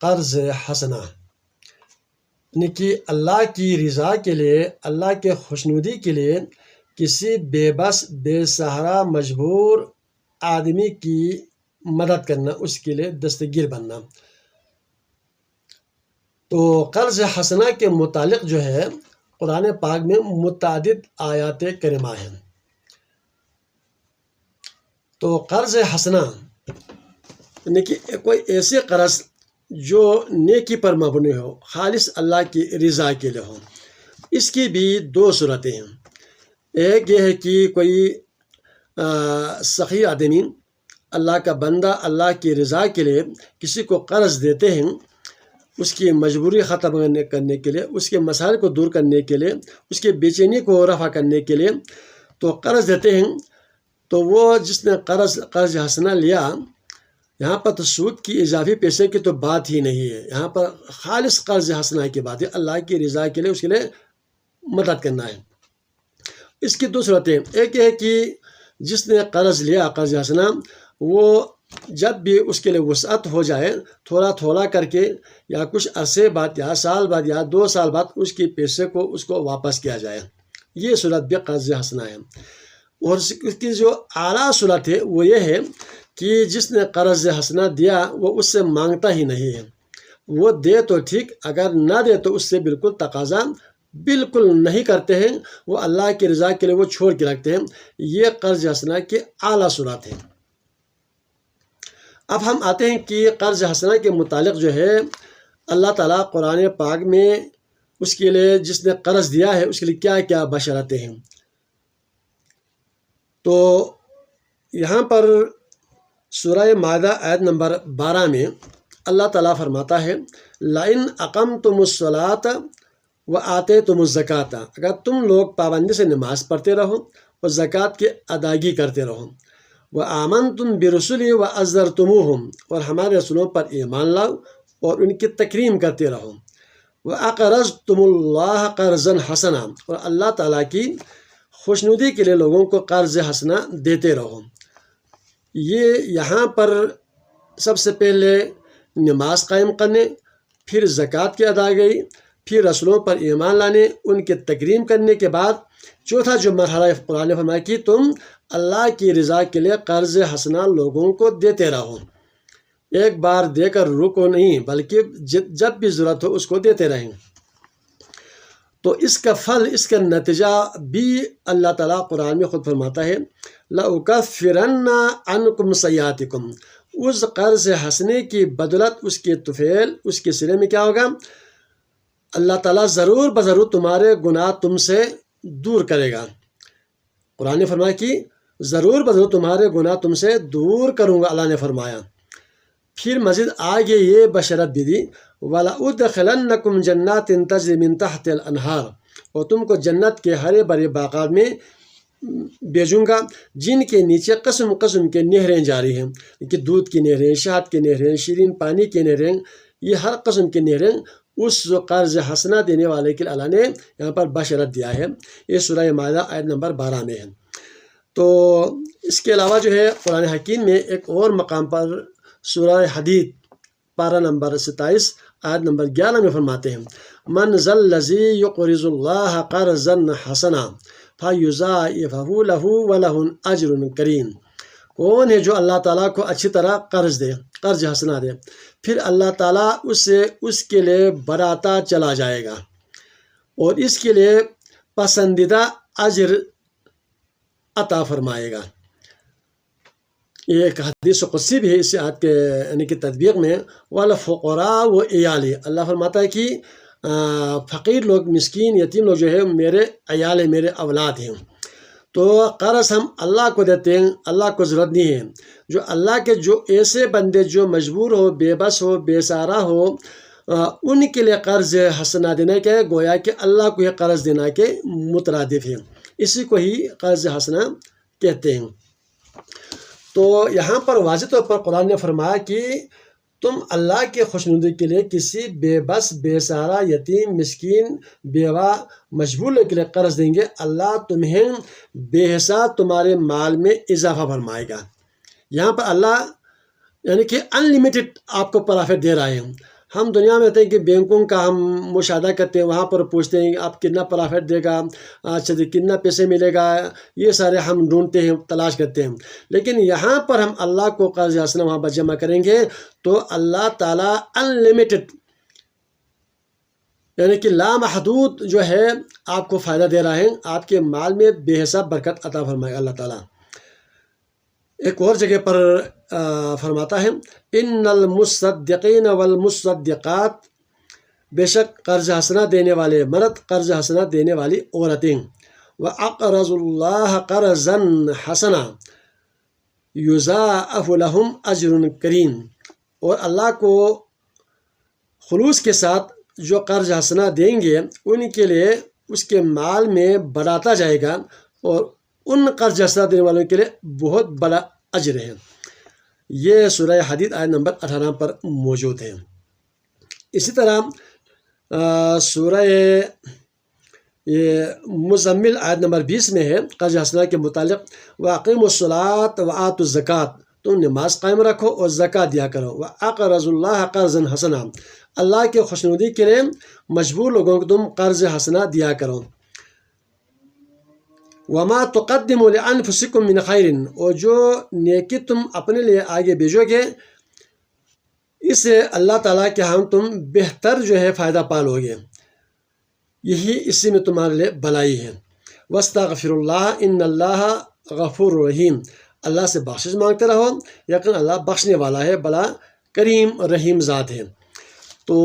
قرض حسنہ، یعنی کہ اللہ کی رضا کے لیے، اللہ کے خوشنودی کے لیے کسی بے بس، بے سہارا، مجبور آدمی کی مدد کرنا، اس کے لیے دستگیر بننا۔ تو قرض حسنہ کے متعلق جو ہے قرآن پاک میں متعدد آیات کریمہ ہیں۔ تو قرض حسنہ یعنی کہ کوئی ایسے قرض جو نیکی پر مبنی ہو، خالص اللہ کی رضا کے لیے ہو۔ اس کی بھی دو صورتیں ہیں۔ ایک یہ ہے کہ کوئی سخی آدمی، اللہ کا بندہ، اللہ کی رضا کے لیے کسی کو قرض دیتے ہیں، اس کی مجبوری ختم کرنے کے لیے، اس کے مسائل کو دور کرنے کے لیے، اس کے بے چینی کو رفع کرنے کے لیے تو قرض دیتے ہیں۔ تو وہ جس نے قرض حسنہ لیا، یہاں پر تو سود کی، اضافی پیسے کی تو بات ہی نہیں ہے، یہاں پر خالص قرض حسنہ کی بات ہے، اللہ کی رضا کے لیے اس کے لیے مدد کرنا ہے۔ اس کی دو صورتیں، ایک یہ ہے کہ جس نے قرض لیا قرض حسنہ، وہ جب بھی اس کے لیے وسعت ہو جائے، تھوڑا تھوڑا کر کے یا کچھ عرصے بعد یا سال بعد یا 2 سال بعد اس کی پیسے کو اس کو واپس کیا جائے، یہ صورت بھی قرض حسنہ ہے۔ اور اس کی جو اعلیٰ صورت ہے وہ یہ ہے کہ جس نے قرض حسنہ دیا وہ اس سے مانگتا ہی نہیں ہے، وہ دے تو ٹھیک، اگر نہ دے تو اس سے بالکل تقاضا بالکل نہیں کرتے ہیں، وہ اللہ کی رضا کے لیے وہ چھوڑ کے رکھتے ہیں۔ یہ قرض حسنہ کی اعلیٰ صورت ہے۔ اب ہم آتے ہیں کہ قرض حسنہ کے متعلق جو ہے اللہ تعالیٰ قرآن پاک میں اس کے لیے، جس نے قرض دیا ہے، اس کے لیے کیا کیا بشارتیں ہیں۔ تو یہاں پر سورہ مائدہ آیت نمبر 12 میں اللہ تعالیٰ فرماتا ہے لَإِنْ أَقَمْتُمُ الصَّلَاةَ وَآتَيْتُمُ الزَّكَاةَ، اگر تم لوگ پابندی سے نماز پڑھتے رہو اور زکوٰۃ کی ادائیگی کرتے رہو، وَآمَنْتُمْ بِرُسُلِي وَعَزَّرْتُمُوهُمْ، اور ہمارے رسولوں پر ایمان لاؤ اور ان کی تکریم کرتے رہو، وَأَقْرَضْتُمُ اللَّهَ قَرْضًا حَسَنًا، اور اللہ تعالیٰ کی خوشنودی کے لیے لوگوں کو قرض حسنہ دیتے رہو۔ یہ یہاں پر سب سے پہلے نماز قائم کرنے، پھر زکوٰۃ کی ادائیگی، پھر رسولوں پر ایمان لانے، ان کی تکریم کرنے کے بعد چوتھا جو مرحلہ قرآن نے فرمایا کہ تم اللہ کی رضا کے لیے قرض حسنہ لوگوں کو دیتے رہو، ایک بار دے کر رکو نہیں، بلکہ جب بھی ضرورت ہو اس کو دیتے رہیں۔ تو اس کا پھل، اس کا نتیجہ بھی اللہ تعالیٰ قرآن میں خود فرماتا ہے لَأُكَفِّرَنَّ عَنْكُمْ سَيِّئَاتِكُمْ، اس قرض حسنے کی بدولت، اس کے طفیل، اس کے سلے میں کیا ہوگا، اللہ تعالیٰ ضرور بضرور تمہارے گناہ تم سے دور کرے گا۔ قرآن نے فرمایا کہ ضرور بضرور تمہارے گناہ تم سے دور کروں گا، اللہ نے فرمایا۔ پھر مزید آگے یہ بشارت بھی دی وَلَأُدْخِلَنَّكُمْ جَنَّاتٍ تَجْرِي مِن تَحْتِهَا الْأَنْهَارُ، اور تم کو جنت کے ہرے بھرے باغات میں بھیجوں گا جن کے نیچے قسم قسم کے نہریں جاری ہیں، کہ دودھ کی نہریں، شہد کی نہریں، شیرین پانی کی نہریں، یہ ہر قسم کی نہریں اس قرض حسنہ دینے والے کے لیے اللہ نے یہاں پر بشارت دیا ہے۔ یہ سورہ مائدہ آیت نمبر 12 میں ہے۔ تو اس کے علاوہ جو ہے قرآن حکیم میں ایک اور مقام پر سورہ حدید پارہ نمبر 27 آیت نمبر 11 میں فرماتے ہیں من ذا الذی یقرض اللہ قرضا حسنا فیضاعفہ لہ ولہ اجر کریم، کون ہے جو اللہ تعالیٰ کو اچھی طرح قرض دے، قرض حسنہ دے، پھر اللہ تعالیٰ اسے اس کے لیے بڑھاتا چلا جائے گا اور اس کے لیے پسندیدہ اجر عطا فرمائے گا۔ یہ ایک حدیث قدسی بھی ہے اس آیت کے یعنی کہ تطبیق میں وَالْفُقَرَاءُ وَعِيَالِي، اللہ فرماتا ہے کہ فقیر لوگ، مسکین، یتیم لوگ جو ہے میرے عیال ہیں، میرے اولاد ہیں۔ تو قرض ہم اللہ کو دیتے ہیں، اللہ کو ضرورت نہیں ہے۔ جو اللہ کے جو ایسے بندے جو مجبور ہو، بے بس ہو، بے سہارا ہو، ان کے لیے قرض حسنہ دینا کے گویا کہ اللہ کو یہ قرض دینا کے مترادف ہے، اسی کو ہی قرض حسنہ کہتے ہیں۔ تو یہاں پر واضح طور پر قرآن نے فرمایا کہ تم اللہ کے خوشنودی کے لیے کسی بے بس، بے سہارا، یتیم، مسکین، بیوہ، مجبور کے لیے قرض دیں گے، اللہ تمہیں بے حساب تمہارے مال میں اضافہ فرمائے گا۔ یہاں پر اللہ یعنی کہ ان لمیٹڈ آپ کو پرافٹ دے رہے ہیں، ہم دنیا میں ہوتے ہیں کہ بینکوں کا ہم مشاہدہ کرتے ہیں، وہاں پر پوچھتے ہیں آپ کتنا پرافٹ دے گا، اچھا جی کتنا پیسے ملے گا، یہ سارے ہم ڈھونڈتے ہیں، تلاش کرتے ہیں. لیکن یہاں پر ہم اللہ کو قرض حسنہ وہاں پر جمع کریں گے تو اللہ تعالیٰ انلمیٹڈ یعنی کہ لامحدود جو ہے آپ کو فائدہ دے رہا ہے، آپ کے مال میں بے حساب برکت عطا فرمائے اللہ تعالیٰ. ایک اور جگہ پر فرماتا ہے ان المصدقین والمصدقات، بے شک قرض حسنہ دینے والے مرد، قرض حسنہ دینے والی عورتیں، وَأَقْرَضُوا اللَّهَ قَرْضًا حَسَنًا يُضَاعَفُ لَهُمْ أَجْرٌ کریم، اور اللہ کو خلوص کے ساتھ جو قرض حسنہ دیں گے ان کے لیے اس کے مال میں بڑھاتا جائے گا، اور ان قرض حسنہ دینے والوں کے لیے بہت بڑا اجر ہے. یہ سورہ حدید آیت نمبر 18 پر موجود ہے. اسی طرح سورہ مزمل آیت نمبر 20 میں ہے قرض حسنہ کے متعلق، وَأَقِیمُوا الصَّلَاةَ وَآتُوا الزَّکَاةَ، تم نماز قائم رکھو اور زکوٰۃ دیا کرو. وَأَقْرَضُوا اللَّهَ قَرْضًا حَسَنًا، اللہ کے خوشنودی کے لیے مجبور لوگوں کو تم قرض حسنہ دیا کرو. وَمَا تُقَدِّمُوا لِأَنفُسِكُم مِّنْ خَيْرٍ، اور جو نیکی تم اپنے لیے آگے بھیجو گے اس سے اللہ تعالیٰ کے ہاں تم بہتر جو ہے فائدہ پالو گے، یہی اسی میں تمہارے لیے بھلائی ہے. وَاسْتَغْفِرُوا اللَّهَ إِنَّ اللَّهَ غَفُورٌ رَحِيمٌ، اللہ سے بخشش مانگتے رہو، یقین اللہ بخشنے والا ہے، بڑا کریم رحیم ذات ہے. تو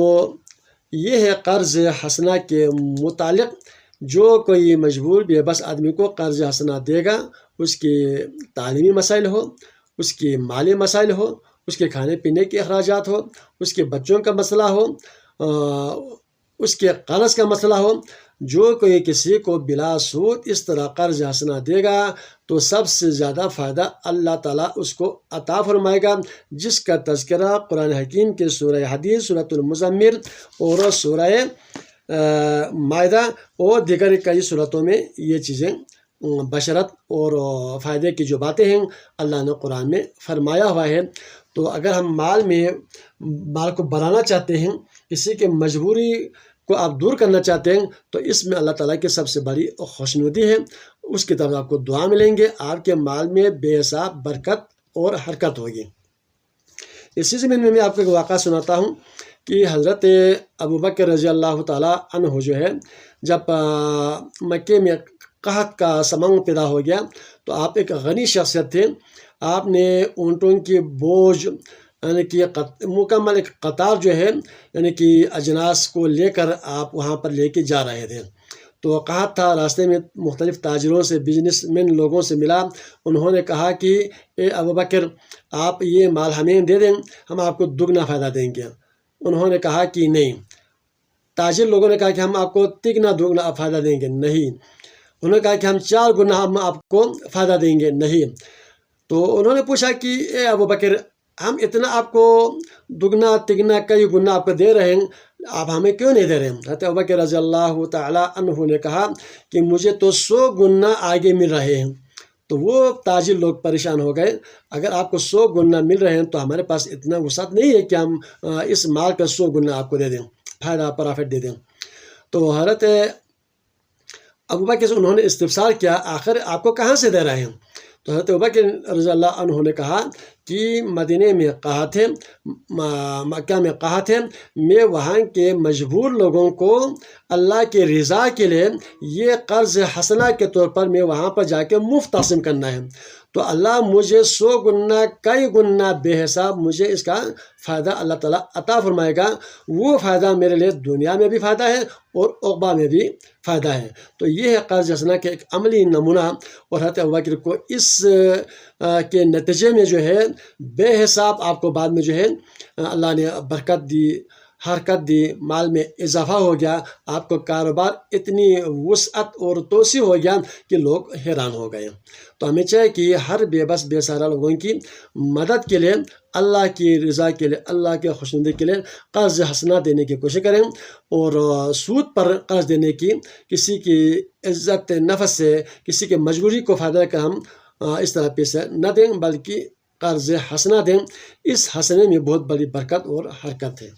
یہ ہے قرض حسنہ کے متعلق. جو کوئی مجبور بے بس آدمی کو قرض حسنہ دے گا، اس کے تعلیمی مسائل ہو، اس کے مالی مسائل ہو، اس کے کھانے پینے کے اخراجات ہو، اس کے بچوں کا مسئلہ ہو، اس کے قرض کا مسئلہ ہو، جو کوئی کسی کو بلا سود اس طرح قرض حسنہ دے گا تو سب سے زیادہ فائدہ اللہ تعالیٰ اس کو عطا فرمائے گا، جس کا تذکرہ قرآن حکیم کے سورہ حدید، سورۃ المزمل اور سورہ مائدہ اور دیگر کئی صورتوں میں یہ چیزیں بشرت اور فائدے کی جو باتیں ہیں اللہ نے قرآن میں فرمایا ہوا ہے. تو اگر ہم مال کو بڑھانا چاہتے ہیں، کسی کے مجبوری کو آپ دور کرنا چاہتے ہیں، تو اس میں اللہ تعالیٰ کی سب سے بڑی خوشنودی ہے. اس کی طرف آپ کو دعا ملیں گے، آپ کے مال میں بے حساب برکت اور حرکت ہوگی. اسی زمین میں آپ کو ایک واقعہ سناتا ہوں کہ حضرت ابوبکر رضی اللہ تعالیٰ عنہ جو ہے، جب مکے میں قحط کا سمنگ پیدا ہو گیا تو آپ ایک غنی شخصیت تھے. آپ نے اونٹوں کی بوجھ یعنی کہ مکمل ایک قطار جو ہے یعنی کہ اجناس کو لے کر آپ وہاں پر لے کے جا رہے تھے. تو قحط تھا، راستے میں مختلف تاجروں سے، بزنس مین لوگوں سے ملا. انہوں نے کہا کہ اے ابوبکر، آپ یہ مال ہمیں دے دیں، ہم آپ کو دگنا فائدہ دیں گے. انہوں نے کہا کہ نہیں. تاجر لوگوں نے کہا کہ ہم آپ کو تگنا دگنا فائدہ دیں گے. نہیں. انہوں نے کہا کہ ہم 4 گنا ہم آپ کو فائدہ دیں گے. نہیں. تو انہوں نے پوچھا کہ اے ابوبکر، ہم اتنا آپ کو دگنا تگنا کئی گنا آپ کو دے رہے ہیں، آپ ہمیں کیوں نہیں دے رہے ہیں؟ حضرت ابوبکر رضی اللہ تعالیٰ عنہ نے کہا کہ مجھے تو 100 گنا آگے مل رہے ہیں. تو وہ تاجر لوگ پریشان ہو گئے. اگر آپ کو 100 گنا مل رہے ہیں تو ہمارے پاس اتنا وسعت نہیں ہے کہ ہم اس مال کا 100 گنا آپ کو دے دیں، فائدہ پرافٹ دے دیں. تو حضرت ابوبکر سے انہوں نے استفسار کیا، آخر آپ کو کہاں سے دے رہے ہیں؟ تو حضرت ابوبکر رضی اللہ عنہ نے کہا کہ مدینے میں قحط ہے، مکہ میں قحط ہے، میں وہاں کے مجبور لوگوں کو اللہ کے رضا کے لیے یہ قرض حسنہ کے طور پر میں وہاں پر جا کے مفت تقسیم کرنا ہے. تو اللہ مجھے 100 گنا کئی گنا بے حساب مجھے اس کا فائدہ اللہ تعالیٰ عطا فرمائے گا. وہ فائدہ میرے لیے دنیا میں بھی فائدہ ہے اور عقبہ میں بھی فائدہ ہے. تو یہ ہے قرض حسنہ کے ایک عملی نمونہ. اور حضرت ابوبکر کو اس کے نتیجے میں جو ہے بے حساب آپ کو بعد میں جو ہے اللہ نے برکت دی، حرکت دی، مال میں اضافہ ہو گیا، آپ کو کاروبار اتنی وسعت اور توسیع ہو گیا کہ لوگ حیران ہو گئے. تو ہمیں چاہیے کہ ہر بے بس بے سہارا لوگوں کی مدد کے لیے، اللہ کی رضا کے لیے، اللہ کے خوشنودی کے لیے قرض حسنہ دینے کی کوشش کریں، اور سود پر قرض دینے کی، کسی کی عزت نفس سے، کسی کے مجبوری کو فائدہ کر ہم اس طرح پیسے نہ دیں، بلکہ قرض حسنہ دیں. اس حسنے میں بہت بڑی برکت اور حرکت ہے.